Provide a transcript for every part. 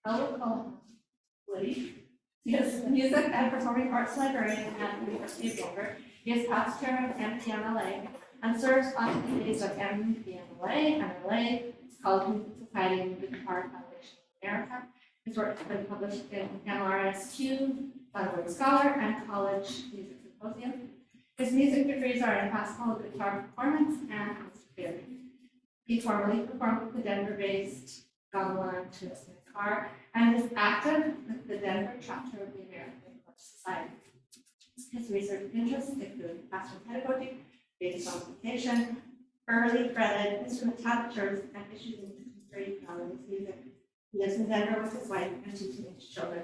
Ellwood Colahan. He is a music and performing arts librarian at the University of Denver. He is past chair of MPMLA and serves on the committees of MPMLA, MLA, College Music Society, and the Guitar Foundation of America. His work has been published in NRSQ, Billboard Scholar, and College Music Symposium. His music degrees are in classical guitar performance and concert theory. He formerly performed with the Denver-based gamelan tuba guitar and is active with the Denver chapter of the American Church Society. His research interests include classroom pedagogy, data sonification, early fretted instrument tablatures, and issues in contemporary Chinese music. He lives in Denver with his wife and 2 teenage children.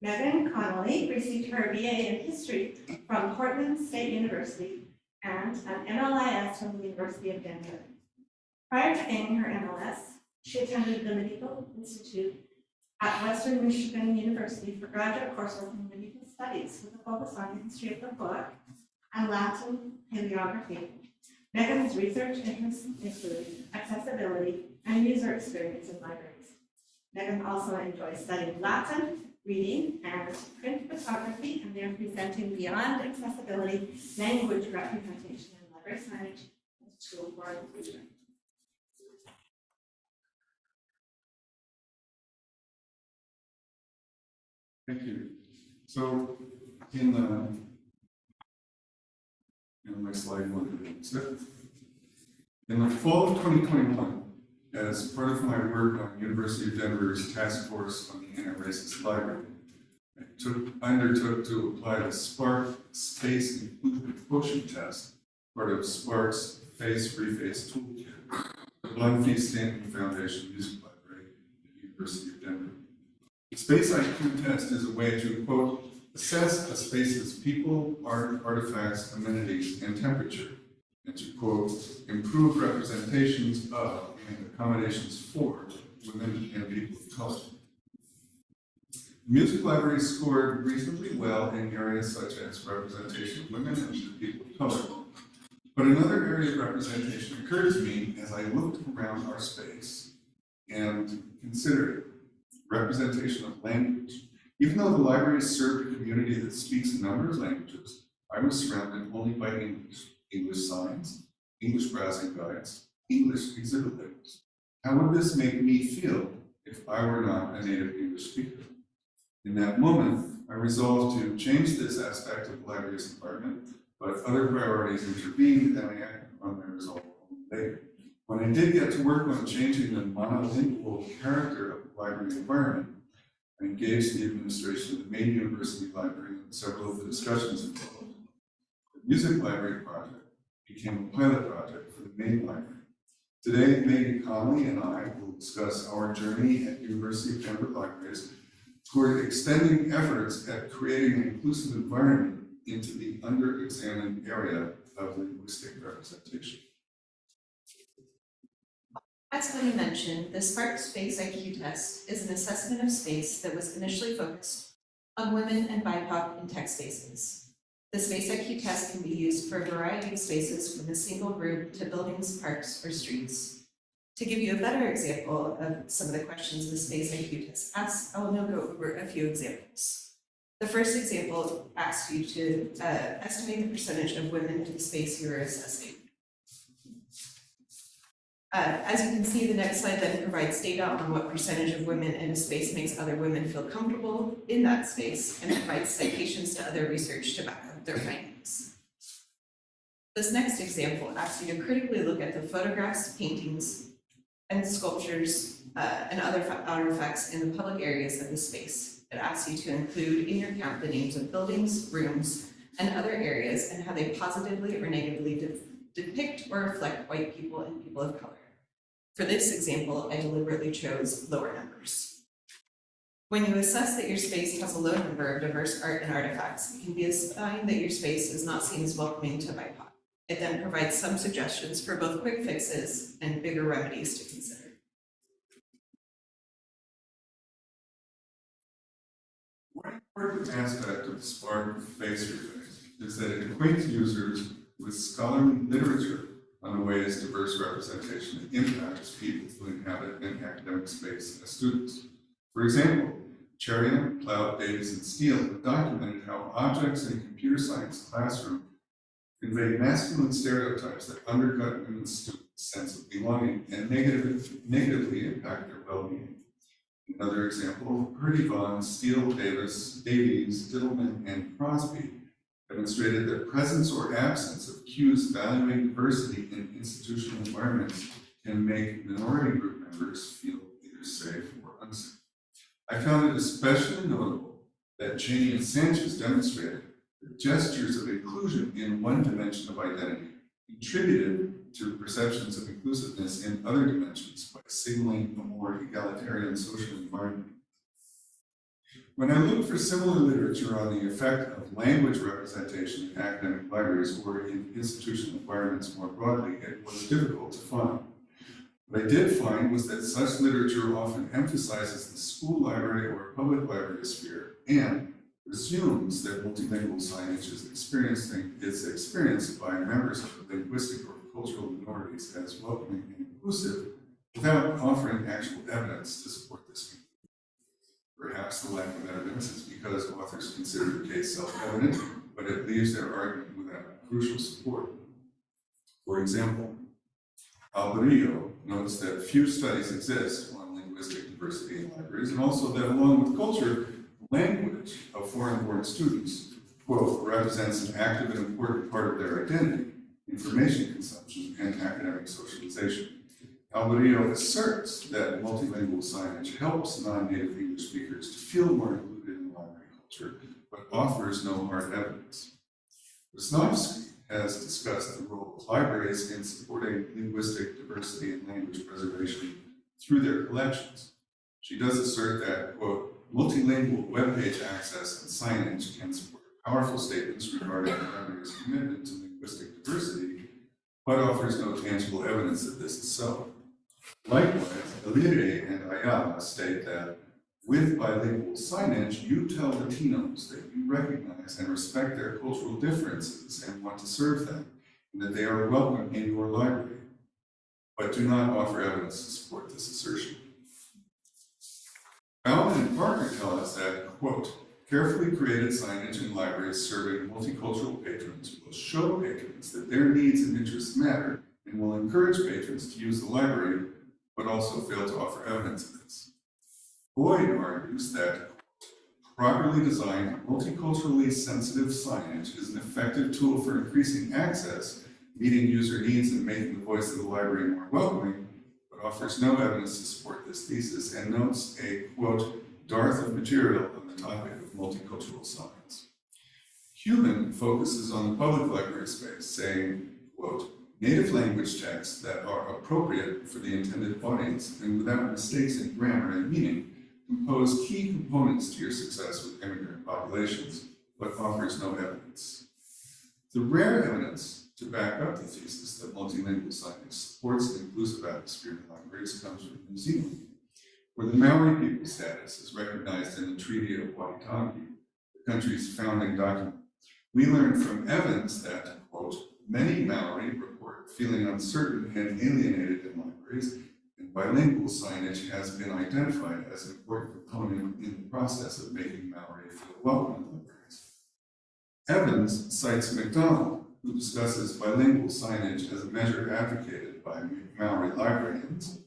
Meghan Connolly received her BA in History from Portland State University and an MLIS from the University of Denver. Prior to gaining her MLS, she attended the Medieval Institute at Western Michigan University for graduate coursework in medieval studies with a focus on the history of the book and Latin paleography. Meghan's research interests include accessibility and user experience in libraries. Meghan also enjoys studying Latin, reading, and print photography, and they're presenting beyond accessibility, language representation, and library signage as a tool for inclusion. Thank you. So, in my slide one, in the fall of 2021, as part of my work on University of Denver's task force on the anti-racist library, I undertook to apply the SPARC Space Inclusive Quotient Test, part of SPARC's Face Reface Toolkit, the Blunt Fee Stanton Foundation Music Library at the University of Denver. The Space IQ test is a way to, quote, assess a space's people, art, artifacts, amenities, and temperature, and to, quote, improve representations of and accommodations for women and people of color. The music library scored reasonably well in areas such as representation of women and people of color. But another area of representation occurred to me as I looked around our space and considered representation of language. Even though the library served a community that speaks a number of languages, I was surrounded only by English, English signs, English browsing guides, English exhibit labels. How would this make me feel if I were not a native English speaker? In that moment, I resolved to change this aspect of the library's environment, but other priorities intervened and I acted on my resolve later. When I did get to work on changing the monolingual character of the library environment, I engaged the administration of the main university library in several of the discussions involved. The music library project became a pilot project for the main library. Today, Meghan Connolly and I will discuss our journey at University of Denver Libraries toward extending efforts at creating an inclusive environment into the under-examined area of linguistic representation. As Tony mentioned, the SPARC Space IQ test is an assessment of space that was initially focused on women and BIPOC in tech spaces. The Space IQ test can be used for a variety of spaces from a single group to buildings, parks, or streets. To give you a better example of some of the questions the Space IQ test asks, I will now go over a few examples. The first example asks you to estimate the percentage of women in the space you are assessing. As you can see, the next slide then provides data on what percentage of women in a space makes other women feel comfortable in that space and provides citations to other research to back up their findings. This next example asks you to critically look at the photographs, paintings, and sculptures and other artifacts in the public areas of the space. It asks you to include in your count the names of buildings, rooms, and other areas and how they positively or negatively depict or reflect white people and people of color. For this example, I deliberately chose lower numbers. When you assess that your space has a low number of diverse art and artifacts, it can be a sign that your space is not seen as welcoming to BIPOC. It then provides some suggestions for both quick fixes and bigger remedies to consider. One important aspect of SPARC Face Reface is that it acquaints users with scholarly literature on the ways diverse representation impacts people who inhabit an academic space as students. For example, Cherian, Cloud, Davies, and Steele have documented how objects in a computer science classroom convey masculine stereotypes that undercut women's students' sense of belonging and negatively impact their well-being. Another example, Purdy, Vaughn, Steele, Davies, Diddleman, and Crosby demonstrated that presence or absence of cues valuing diversity in institutional environments can make minority group members feel either safe or unsafe. I found it especially notable that Cheney and Sanchez demonstrated that gestures of inclusion in one dimension of identity contributed to perceptions of inclusiveness in other dimensions by signaling a more egalitarian social environment. When I looked for similar literature on the effect of language representation in academic libraries or in institutional environments more broadly, it was difficult to find. What I did find was that such literature often emphasizes the school library or public library sphere and assumes that multilingual signage is experienced by members of linguistic or cultural minorities as welcoming and inclusive without offering actual evidence to support this view. Perhaps the lack of evidence is because authors consider the case self-evident, but it leaves their argument without crucial support. For example, Alvarillo notes that few studies exist on linguistic diversity in libraries, and also that along with culture, language of foreign-born students, quote, represents an active and important part of their identity, information consumption, and academic socialization. Alvarillo asserts that multilingual signage helps non-native English speakers to feel more included in library culture, but offers no hard evidence. Wisnowski has discussed the role of libraries in supporting linguistic diversity and language preservation through their collections. She does assert that, quote, multilingual webpage access and signage can support powerful statements regarding the library's commitment to linguistic diversity, but offers no tangible evidence that this is so. Likewise, Elire and Ayala state that with bilingual signage, you tell Latinos that you recognize and respect their cultural differences and want to serve them, and that they are welcome in your library, but do not offer evidence to support this assertion. Bauman and Parker tell us that, quote, carefully created signage in libraries serving multicultural patrons will show patrons that their needs and interests matter and will encourage patrons to use the library, but also fail to offer evidence of this. Boyd argues that properly designed, multiculturally sensitive signage is an effective tool for increasing access, meeting user needs, and making the voice of the library more welcoming, but offers no evidence to support this thesis and notes a, quote, dearth of material on the topic of multicultural signs. Human focuses on the public library space, saying, quote, native language texts that are appropriate for the intended audience and without mistakes in grammar and meaning compose key components to your success with immigrant populations, but offers no evidence. The rare evidence to back up the thesis that multilingual signage supports an inclusive atmosphere in libraries comes from New Zealand, where the Maori people's status is recognized in the Treaty of Waitangi, the country's founding document. We learned from Evans that, quote, many Maori report feeling uncertain and alienated in libraries, and bilingual signage has been identified as an important component in the process of making Maori feel welcome in libraries. Evans cites McDonald, who discusses bilingual signage as a measure advocated by Maori librarians,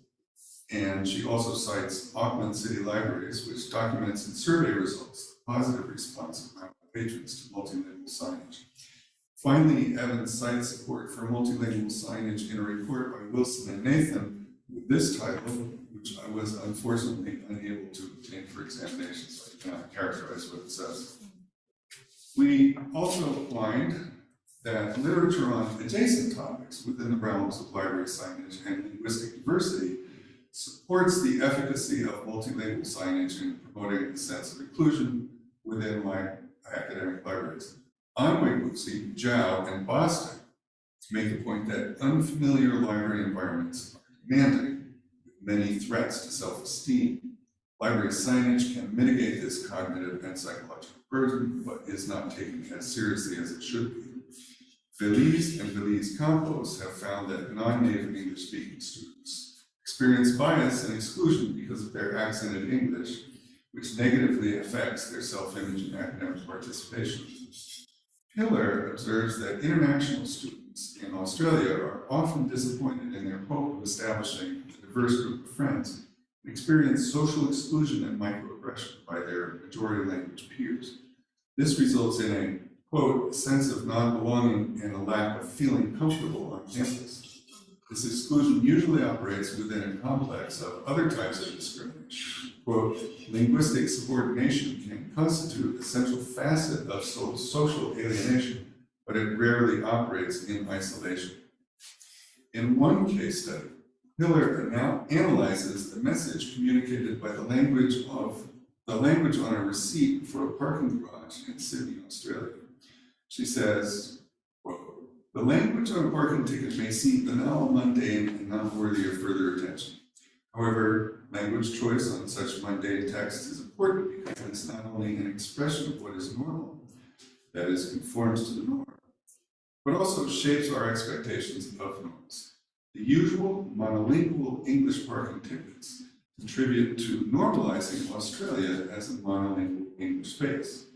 and she also cites Auckland City Libraries, which documents in survey results the positive response of Maori patrons to multilingual signage. Finally, Evans cites support for multilingual signage in a report by Wilson and Nathan with this title, which I was unfortunately unable to obtain for examination, so I cannot characterize what it says. We also find that literature on adjacent topics within the realms of library signage and linguistic diversity supports the efficacy of multilingual signage in promoting a sense of inclusion within academic libraries. Anway-Wuxi, Zhao, and Boston make the point that unfamiliar library environments are demanding, with many threats to self-esteem. Library signage can mitigate this cognitive and psychological burden, but is not taken as seriously as it should be. Feliz and Feliz Campos have found that non-native English-speaking students experience bias and exclusion because of their accented English, which negatively affects their self-image and academic participation. Pillar observes that international students in Australia are often disappointed in their hope of establishing a diverse group of friends and experience social exclusion and microaggression by their majority language peers. This results in a, quote, sense of non-belonging and a lack of feeling comfortable on campus. This exclusion usually operates within a complex of other types of discrimination. Quote, linguistic subordination can constitute an essential facet of social alienation, but it rarely operates in isolation. In one case study, Miller now analyzes the message communicated by the language on a receipt for a parking garage in Sydney, Australia. She says, quote, the language on a parking ticket may seem banal, mundane, and not worthy of further attention. However, language choice on such mundane text is important because it's not only an expression of what is normal, that is, conforms to the norm, but also shapes our expectations of norms. The usual monolingual English parking tickets contribute to normalizing Australia as a monolingual English space.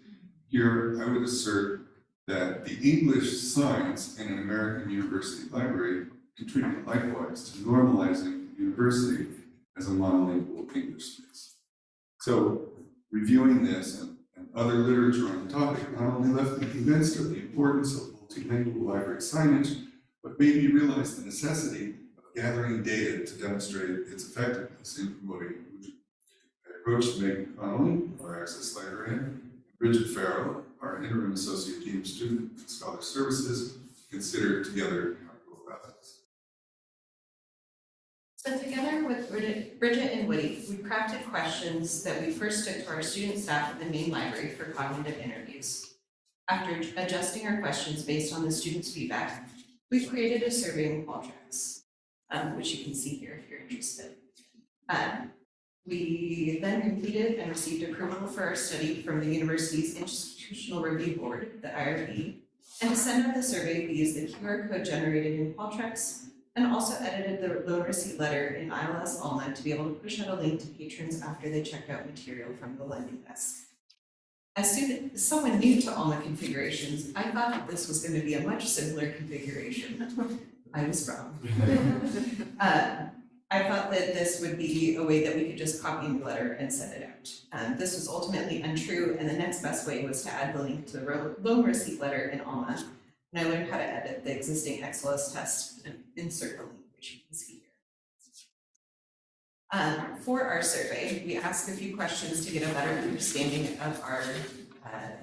Here, I would assert that the English signs in an American university library contribute likewise to normalizing the university as a monolingual English space. So, reviewing this and other literature on the topic not only left me convinced of the importance of multilingual library signage, but made me realize the necessity of gathering data to demonstrate its effectiveness in promoting inclusion. I approached Meghan Connolly, our access librarian, and Bridget Farrell, our interim associate dean student in scholar services, to consider together how to go about this. So together with Bridget and Woody, we crafted questions that we first took to our student staff at the main library for cognitive interviews. After adjusting our questions based on the students' feedback, we've created a survey in Qualtrics, which you can see here if you're interested. We then completed and received approval for our study from the university's Institutional Review Board, the IRB, and to send out the survey, we used the QR code generated in Qualtrics and also edited the loan receipt letter in ILS Alma to be able to push out a link to patrons after they checked out material from the lending desk. As someone new to Alma configurations, I thought that this was going to be a much simpler configuration. I was wrong. I thought that this would be a way that we could just copy the letter and send it out. This was ultimately untrue, and the next best way was to add the link to the loan receipt letter in Alma. And I learned how to edit the existing XLS test and insert the link, which you can see here. For our survey, we asked a few questions to get a better understanding of our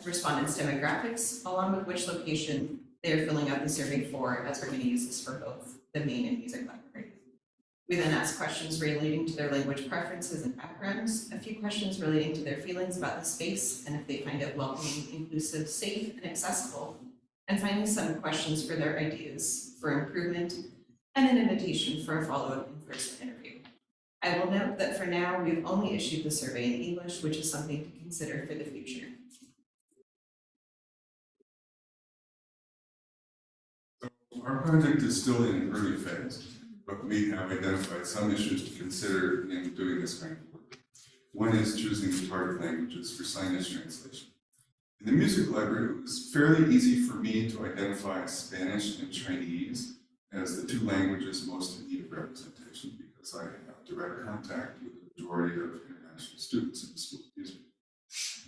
respondents' demographics, along with which location they're filling out the survey for, as we're going to use this for both the main and music library. We then asked questions relating to their language preferences and backgrounds, a few questions relating to their feelings about the space and if they find it welcoming, inclusive, safe, and accessible, and finally some questions for their ideas for improvement and an invitation for a follow-up in-person interview. I will note that for now, we've only issued the survey in English, which is something to consider for the future. Our project is still in an early phase, but we have identified some issues to consider in doing this kind of work. One is choosing the target languages for signage translation. In the music library, it was fairly easy for me to identify Spanish and Chinese as the two languages most in need of representation because I have direct contact with the majority of international students in the School of Music.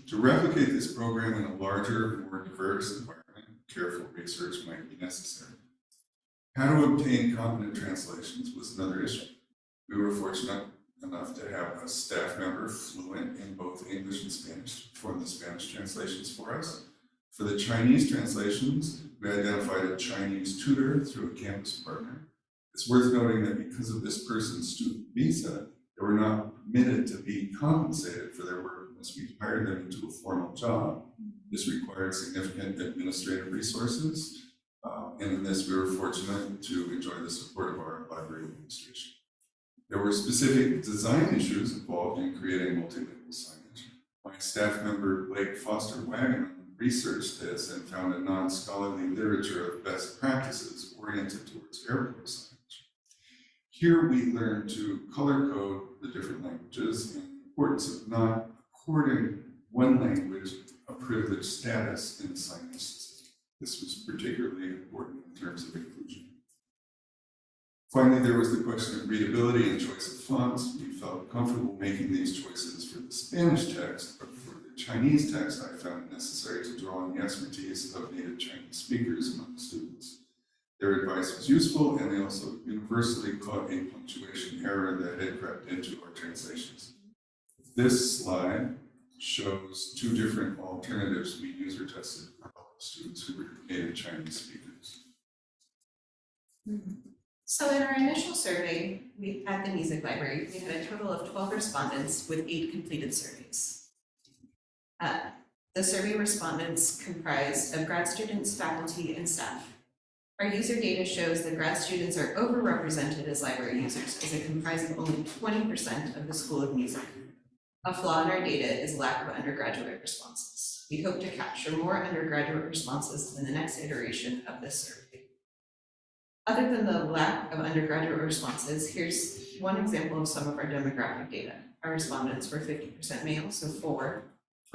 To replicate this program in a larger, more diverse environment, careful research might be necessary. How to obtain competent translations was another issue. We were fortunate enough to have a staff member fluent in both English and Spanish to perform the Spanish translations for us. For the Chinese translations, we identified a Chinese tutor through a campus partner. It's worth noting that because of this person's student visa, they were not permitted to be compensated for their work unless we hired them into a formal job. This required significant administrative resources. And in this, we were fortunate to enjoy the support of our library administration. There were specific design issues involved in creating multilingual signage. My staff member, Blake Foster Wagon, researched this and found a non-scholarly literature of best practices oriented towards airport signage. Here we learned to color code the different languages and the importance of not according one language a privileged status in the signage system. This was particularly important in terms of inclusion. Finally, there was the question of readability and choice of fonts. We felt comfortable making these choices for the Spanish text, but for the Chinese text, I found it necessary to draw on the expertise of native Chinese speakers among the students. Their advice was useful, and they also universally caught a punctuation error that had crept into our translations. This slide shows two different alternatives we user tested for all the students who were native Chinese speakers. So in our initial survey at the music library, we had a total of 12 respondents with 8 completed surveys. The survey respondents comprised of grad students, faculty, and staff. Our user data shows that grad students are overrepresented as library users, as they comprise of only 20% of the School of Music. A flaw in our data is lack of undergraduate responses. We hope to capture more undergraduate responses in the next iteration of this survey. Other than the lack of undergraduate responses, here's one example of some of our demographic data. Our respondents were 50% male, so 4,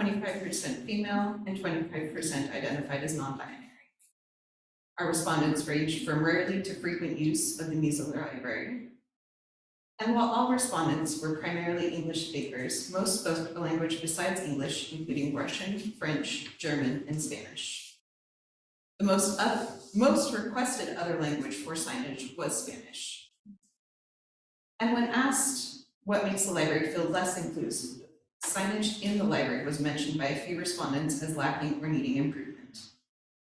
25% female, and 25% identified as non-binary. Our respondents ranged from rarely to frequent use of the music library. And while all respondents were primarily English speakers, most spoke a language besides English, including Russian, French, German, and Spanish. The most requested other language for signage was Spanish. And when asked what makes the library feel less inclusive, signage in the library was mentioned by a few respondents as lacking or needing improvement.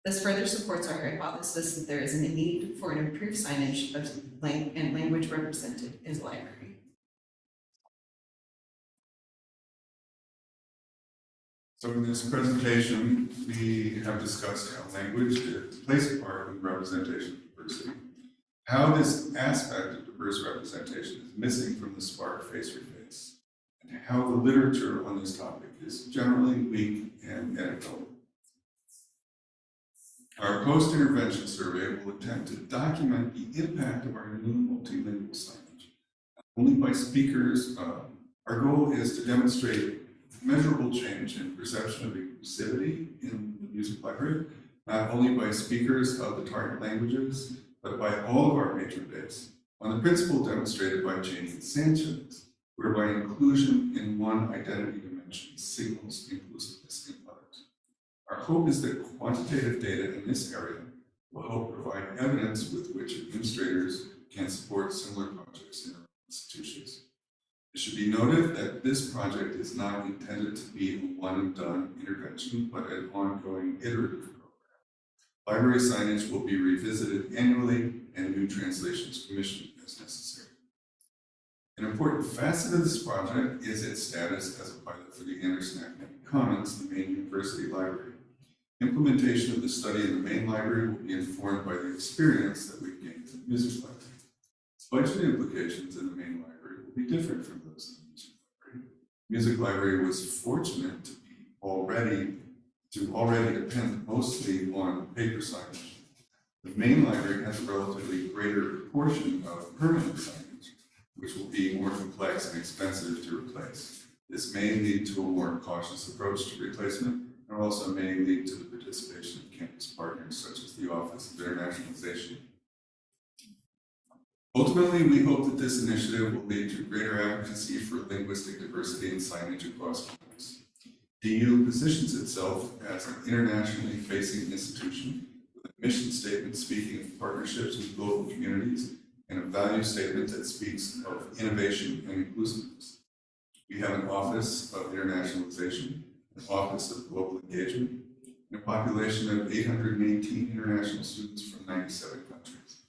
This further supports our hypothesis that there is a need for an improved signage and language represented in the library. So in this presentation, we have discussed how language plays a part in representation of diversity, how this aspect of diverse representation is missing from the SPARC face-to-face, and how the literature on this topic is generally weak and anecdotal. Our post-intervention survey will attempt to document the impact of our new multilingual signage, only by speakers. Our goal is to demonstrate measurable change in perception of inclusivity in the music library, not only by speakers of the target languages, but by all of our patron base, on the principle demonstrated by Janie and Sanchez, whereby inclusion in one identity dimension signals inclusiveness in others. Our hope is that quantitative data in this area will help provide evidence with which administrators can support similar projects in their institutions. It should be noted that this project is not intended to be a one-and-done intervention, but an ongoing iterative program. Library signage will be revisited annually and new translations commissioned as necessary. An important facet of this project is its status as a pilot for the Anderson Academic Commons, the main university library. Implementation of the study in the main library will be informed by the experience that we've gained in the music library. Its budget implications in the main library will be different from those in the music library. The music library was fortunate to already depend mostly on paper signage. The main library has a relatively greater proportion of permanent signage, which will be more complex and expensive to replace. This may lead to a more cautious approach to replacement, and also may lead to the participation of campus partners such as the Office of Internationalization. Ultimately, we hope that this initiative will lead to greater advocacy for linguistic diversity and signage across campus. DU positions itself as an internationally facing institution with a mission statement speaking of partnerships with global communities and a value statement that speaks of innovation and inclusiveness. We have an Office of Internationalization, an Office of Global Engagement, and a population of 818 international students from 97 countries.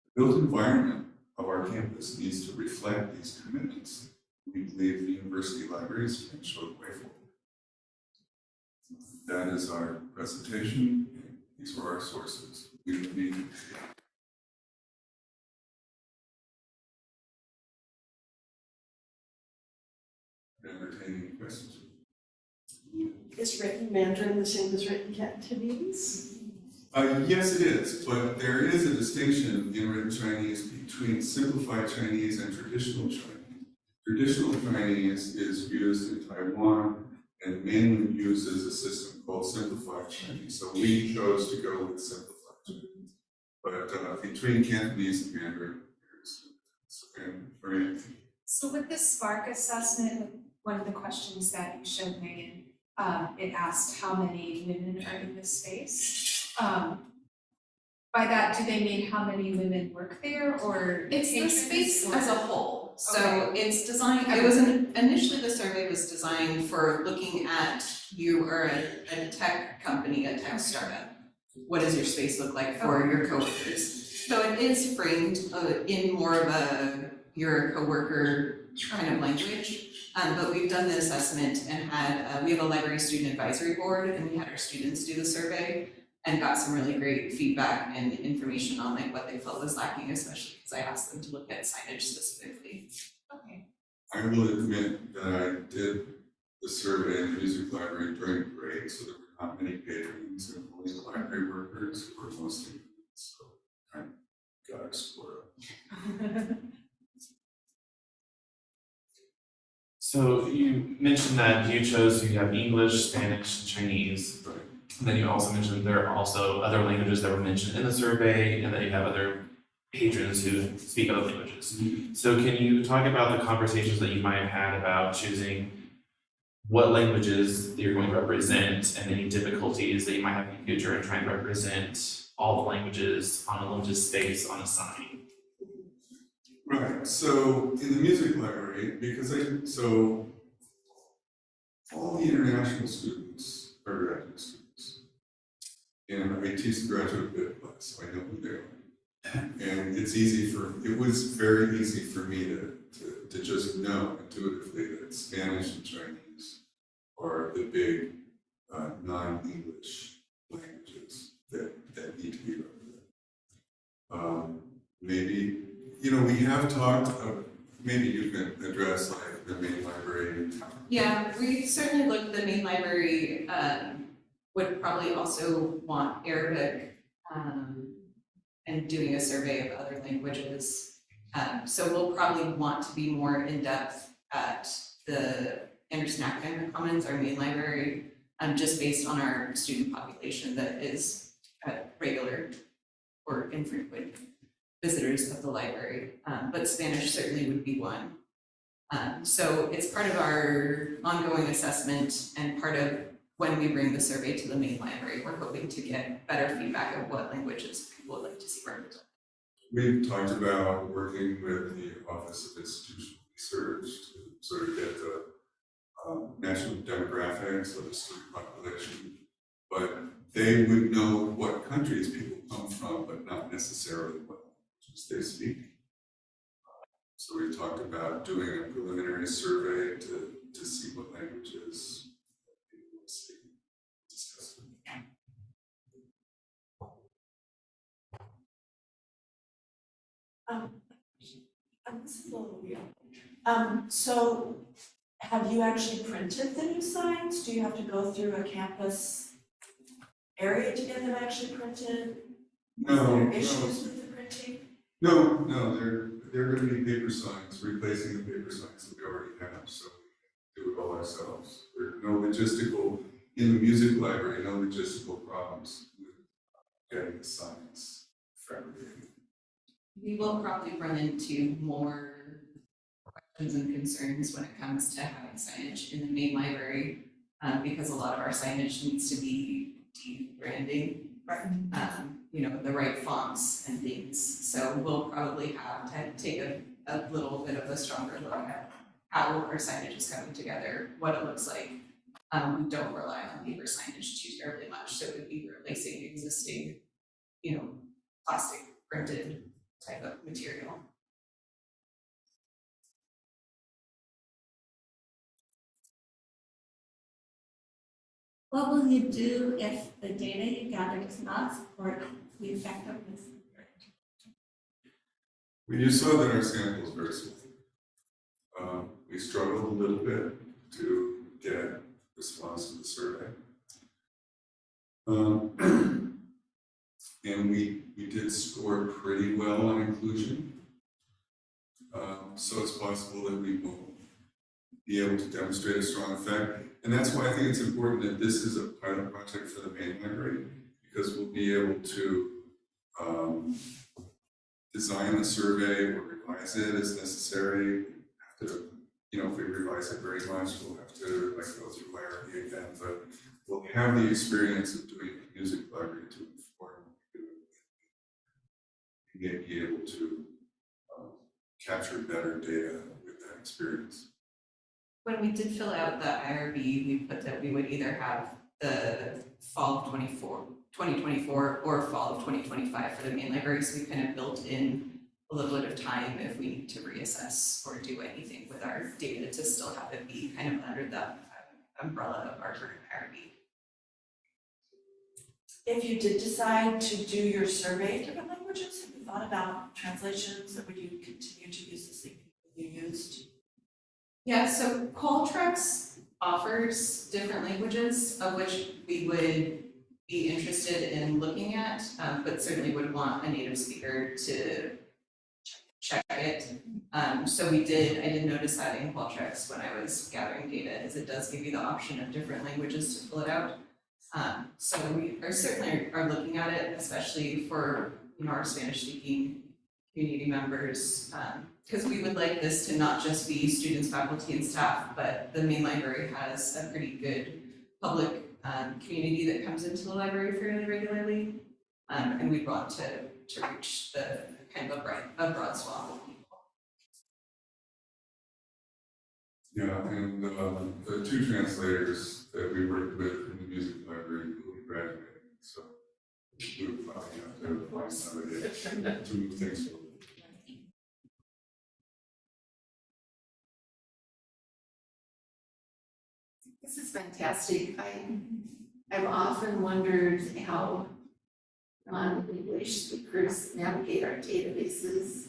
The built environment of our campus needs to reflect these commitments. We believe the university libraries can show the way forward. That is our presentation. These are our sources. We don't need to entertain any questions. Is written Mandarin the same as written Cantonese? Yes, it is, but there is a distinction in written Chinese between simplified Chinese and traditional Chinese. Traditional Chinese is used in Taiwan and mainly uses a system called simplified Chinese. So we chose to go with simplified Chinese. But between Cantonese and Mandarin, So with the Spark assessment, one of the questions that you showed Megan, it asked how many women are in this space. By that, do they mean how many women work there, or It's the patrons, space or- as a whole, so it's designed, it was initially the survey was designed for looking at, you are a tech company, a tech startup. What does your space look like for your coworkers? So it is framed in more of you're a coworker kind of language. But we've done the assessment and had, we have a library student advisory board, and we had our students do the survey and got some really great feedback and information on like what they felt was lacking, especially because I asked them to look at signage specifically. Okay. I will admit that I did the survey in the music library during break, so there were not many patrons and only library workers who were mostly, so I got explored. So you mentioned that you chose, you have English, Spanish, and Chinese. Right. And then you also mentioned there are also other languages that were mentioned in the survey, and that you have other patrons who speak other languages. So can you talk about the conversations that you might have had about choosing what languages you're going to represent, and any difficulties that you might have in the future in trying to represent all the languages on a limited space on a sign? Right, so in the music library, because so all the international students are graduate students. And I teach the graduate bit class, so I know who they are. And it was very easy for me to just know intuitively that Spanish and Chinese are the big non-English languages that need to be represented. Maybe, we have talked, maybe you can address like the main library. Yeah, we certainly looked at the main library, would probably also want Arabic, and doing a survey of other languages. So we'll probably want to be more in-depth at the Anderson Academic Commons, our main library, just based on our student population that is regular or infrequent visitors of the library, but Spanish certainly would be one. So it's part of our ongoing assessment and part of when we bring the survey to the main library, we're hoping to get better feedback of what languages people would like to see represented. We've talked about working with the Office of Institutional Research to sort of get the national demographics of the student population, but they would know what countries people come from, but not necessarily what languages they speak. So we've talked about doing a preliminary survey to see what languages people would speak. Discuss them. This is a little weird. So have you actually printed the new signs? Do you have to go through a campus area to get them actually printed? No, Is there no. issues with the printing? No, they're going to be paper signs, replacing the paper signs that we already have, so we do it all ourselves. There's no logistical, in the music library, no logistical problems with getting the signs fabricated. We will probably run into more questions and concerns when it comes to having signage in the main library, because a lot of our signage needs to be branding, the right fonts and things. So we'll probably have to take a little bit of a stronger look at how our signage is coming together, what it looks like. We don't rely on paper signage too terribly much, so it would be replacing existing, plastic printed type of material. What will you do if the data you gather does not support the effectiveness? Well, you saw that our sample is very small. We struggled a little bit to get response to the survey. And we did score pretty well on inclusion. So it's possible that we won't be able to demonstrate a strong effect. And that's why I think it's important that this is a pilot project for the main library, because we'll be able to design the survey or revise it as necessary. Have to, if we revise it very much, we'll have to go through IRB again, but we'll have the experience of doing a music library to inform what we do. And be able to capture better data with that experience. When we did fill out the IRB, we put that we would either have the fall of 2024 or fall of 2025 for the main library, so we kind of built in a little bit of time if we need to reassess or do anything with our data to still have it be kind of under the umbrella of our current IRB. If you did decide to do your survey in different languages, have you thought about translations, or would you continue to use the same you used? Yeah, so Qualtrics offers different languages of which we would be interested in looking at, but certainly would want a native speaker to check it. So I did notice that in Qualtrics when I was gathering data, is it does give you the option of different languages to fill it out. So we certainly are looking at it, especially for our Spanish-speaking community members, because we would like this to not just be students, faculty, and staff, but the main library has a pretty good public community that comes into the library fairly regularly, and we want to reach the kind of a broad swath of people. Yeah, and the two translators that we worked with in the music library will be graduating, so we would probably have to find another day to move things forward. This is fantastic. I've often wondered how non-English speakers navigate our databases.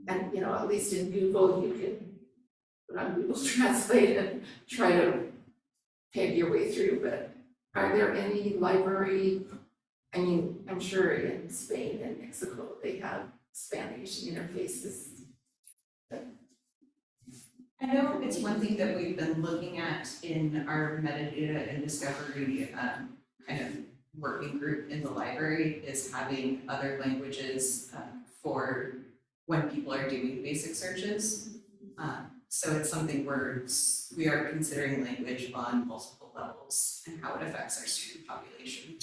And at least in Google, you can put on Google Translate and try to peg your way through, but are there any library, I'm sure in Spain and Mexico, they have Spanish interfaces. I know it's one thing that we've been looking at in our metadata and discovery kind of working group in the library is having other languages for when people are doing basic searches. So it's something we are considering language on multiple levels and how it affects our student population.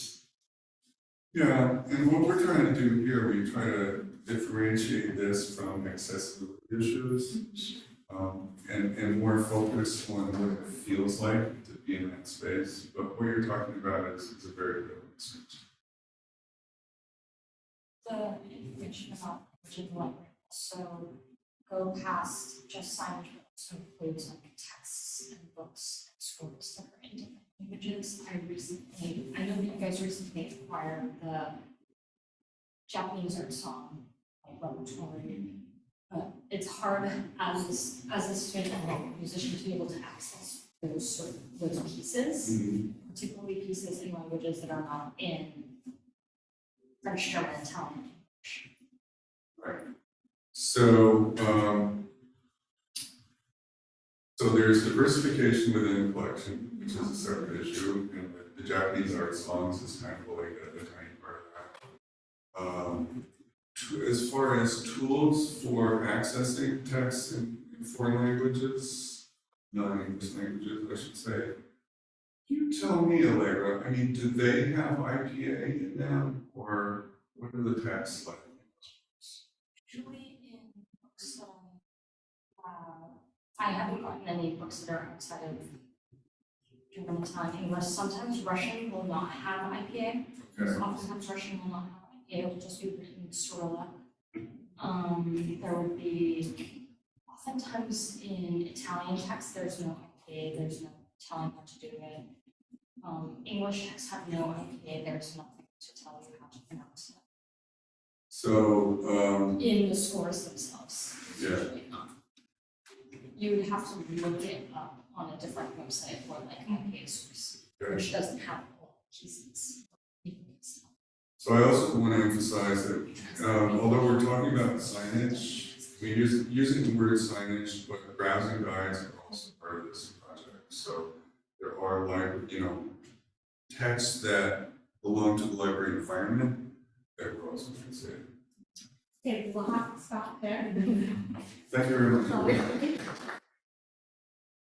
Yeah, and what we're trying to do here, we try to differentiate this from accessibility issues. And more focused on what it feels like to be in that space. But what you're talking about is a very real research. The information about language will also go past just signage, but also includes like texts and books and scrolls that are in different languages. I know that you guys recently acquired the Japanese art song repertoire. But it's hard as a student and musician to be able to access those pieces, particularly pieces in languages that are not in French, German, Italian, English. Right. So, so there's diversification within the collection, which is a separate issue, and the Japanese art songs is kind of like a tiny part of that. As far as tools for accessing text in foreign languages, non-English languages, I should say, you tell me, Allegra, do they have IPA in them, or what are the texts like? Usually in books, I haven't gotten any books that are outside of German, Italian, English. Sometimes Russian will not have IPA. Okay. Oftentimes Russian will not have IPA, it will just be written in Cyrillic. There would be, oftentimes in Italian text, there's no IPA, there's no telling how to do it. English texts have no IPA, there's nothing to tell you how to pronounce it. So, In the scores themselves. Yeah. Usually not. You would have to look it up on a different website for like IPA source, which doesn't have all pieces. So I also want to emphasize that although we're talking about signage, using the word signage, but browsing guides are also part of this project. So there are texts that belong to the library environment that we're also considering. Okay, we'll have to stop there. Thank you very much. So,